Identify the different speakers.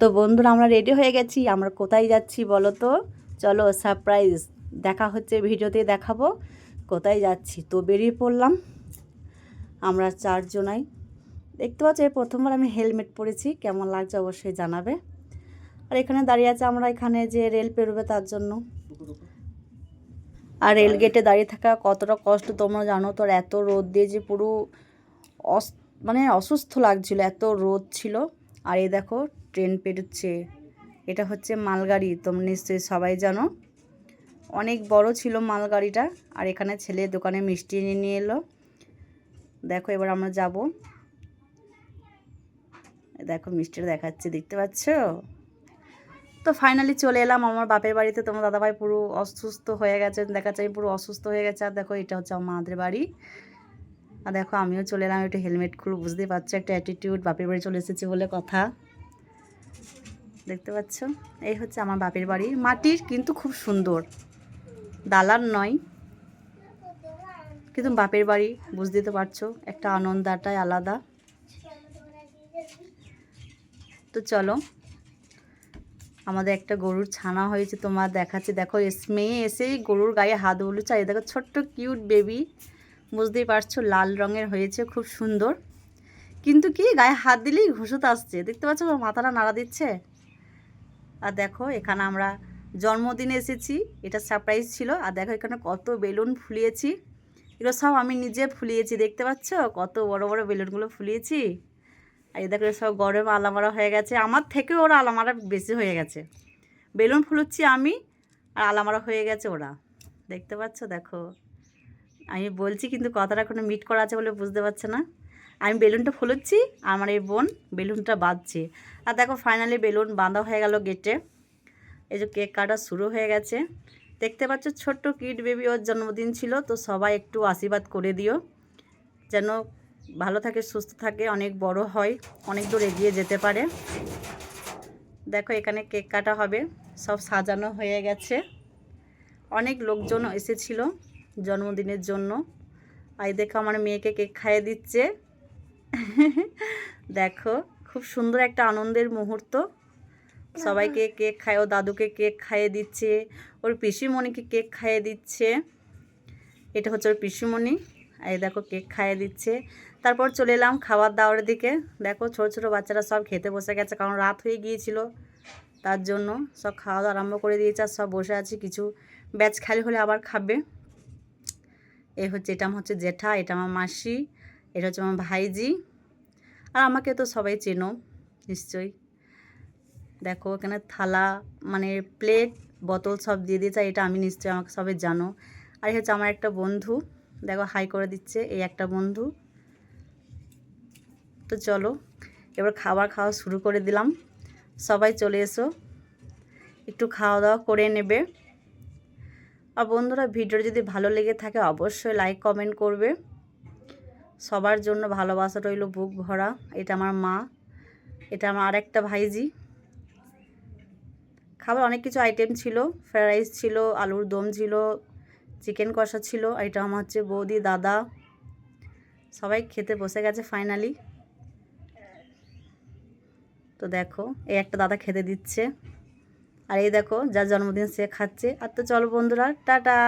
Speaker 1: তো বন্ধুরা আমরা রেডি হয়ে গেছি। আমরা কোথায় যাচ্ছি বলো তো? চলো সারপ্রাইজ দেখা হচ্ছে, ভিডিওতে দেখাবো কোথায় যাচ্ছি। তো বেরিয়ে পড়লাম আমরা চারজনাই। দেখতে পাচ্ছ এই প্রথমবার আমি হেলমেট পরেছি, কেমন লাগছে অবশ্যই জানাবে। আর এখানে দাঁড়িয়ে আছে আমরা এখানে যে রেল পেরোবে তার জন্য। আর রেল গেটে দাঁড়িয়ে থাকা কতটা কষ্ট তোমরা জানো। তোর এত রোদ দিয়ে যে পুরো মানে অসুস্থ লাগছিল, এত রোদ ছিল। আর এই দেখো ট্রেন পেরোচ্ছে, এটা হচ্ছে মালগাড়ি, তোমরা নিশ্চয়ই সবাই জানো। অনেক বড় ছিল মালগাড়িটা। আর এখানে ছেলে দোকানে মিষ্টি নিয়ে এলো। দেখো এবার আমরা যাব। দেখো মিষ্টিটা দেখাচ্ছে, দেখতে পাচ্ছ? তো ফাইনালি চলে এলাম আমার বাপের বাড়িতে। তোমার দাদাভাই পুরো অসুস্থ হয়ে গেছে, দেখা যায় পুরো অসুস্থ হয়ে গেছে। আর দেখো এটা হচ্ছে আমাদের বাড়ি। আর দেখো আমিও চলে এলাম, একটু হেলমেট খুলে, বুঝতেই পারছো একটা অ্যাটিটিউড, বাপের বাড়ি চলে এসেছে বলে কথা। দেখতে পাচ্ছ এই হচ্ছে আমার বাপের বাড়ি, মাটির কিন্তু খুব সুন্দর, দালান নয় কিন্তু বাপের বাড়ি, বুঝতে তো পারছো একটা আনন্দটাই আলাদা। তো চলো, আমাদের একটা গরুর ছানা হয়েছে, তোমার দেখাচ্ছি। দেখো মেয়ে এসেই গরুর গায়ে হাত বলছে। আর দেখো ছোট্ট কিউট বেবি, বুঝতেই পারছো লাল রঙের হয়েছে, খুব সুন্দর। কিন্তু কি গায়ে হাত দিলেই ঘুষুত আসছে, দেখতে পাচ্ছ মাথাটা নাড়া দিচ্ছে। আর দেখো এখানে আমরা জন্মদিনে এসেছি, এটা সারপ্রাইজ ছিল। আর দেখো এখানে কত বেলুন ফুলিয়েছি, এগুলো সব আমি নিজে ফুলিয়েছি, দেখতে পাচ্ছ কত বড় বড় বেলুনগুলো ফুলিয়েছি। আর এই দেখো সব গরমে আলামারা হয়ে গেছে, আমার থেকেও ওরা আলামারা বেশি হয়ে গেছে। বেলুন ফুলুচ্ছি আমি আর আলামারা হয়ে গেছে ওরা, দেখতে পাচ্ছ। দেখো আমি বলছি কিন্তু কথাটা এখনো মিট করা আছে বলে বুঝতে পারছে না। আমি বেলুনটা ফুলুচ্ছি, আমার এই বোন বেলুনটা বাঁধছে। আর দেখো ফাইনালি বেলুন বাঁধা হয়ে গেল গেটে। এই যে কেক কাটা শুরু হয়ে গেছে, দেখতে পাচ্ছ ছোট্ট কিড বেবি, ওর জন্মদিন ছিল। তো সবাই একটু আশীর্বাদ করে দিও যেন ভালো থাকে, সুস্থ থাকে, অনেক বড় হয়, অনেক দূর এগিয়ে যেতে পারে। দেখো এখানে কেক কাটা হবে, সব সাজানো হয়ে গেছে, অনেক লোকজন এসেছিল জন্মদিনের জন্য। আর দেখো আমার মেয়েকে কেক খাইয়ে দিচ্ছে। দেখো খুব সুন্দর একটা আনন্দের মুহূর্ত, সবাইকে কেক খায়, ও দাদুকে কেক খাইয়ে দিচ্ছে, ওর পিসিমণিকে কেক খাইয়ে দিচ্ছে। এটা হচ্ছে ওর পিসিমণি। এই দেখো কেক খাইয়ে দিচ্ছে। তারপর চলে এলাম খাবার দাওয়ার দিকে। দেখো ছোটো ছোটো বাচ্চারা সব খেতে বসে গেছে, কারণ রাত হয়ে গিয়েছিল, তার জন্য সব খাওয়া দাওয়া আরম্ভ করে দিয়েছে। আর সব বসে আছে, কিছু ব্যাচ খালি হলে আবার খাবে। এই হচ্ছে, এটা হচ্ছে জেঠা, এটা আমার মাসি, এটা হচ্ছে আমার ভাইজি। আর আমাকে তো সবাই চেনো নিশ্চয়ই। দেখো এখানে থালা, মানে প্লেট, বোতল সব দিয়ে দিয়েছে, এটা আমি নিশ্চয়ই, আমাকে সবাই জানো। আর হচ্ছে আমার একটা বন্ধু, দেখো হাই করে দিচ্ছে, এই একটা বন্ধু। তো চলো এবার খাবার খাওয়া শুরু করে দিলাম, সবাই চলে এসো, একটু খাওয়া দাওয়া করে নেবে। আর বন্ধুরা ভিডিওটা যদি ভালো লেগে থাকে অবশ্যই লাইক কমেন্ট করবে। সবার জন্য ভালোবাসা রইল বুক ভরা। এটা আমার মা, এটা আমার আরেকটা ভাইজি। খাবার অনেক কিছু আইটেম ছিল, ফ্রাইড রাইস ছিল, আলুর দম ছিল, চিকেন কষা ছিল। এটা আমার হচ্ছে বৌদি, দাদা, সবাই খেতে বসে গেছে ফাইনালি। তো দেখো এই একটা দাদা খেতে দিচ্ছে, আর এই দেখো যার জন্মদিন সে খাচ্ছে। আর তো চলো বন্ধুরা, টাটা।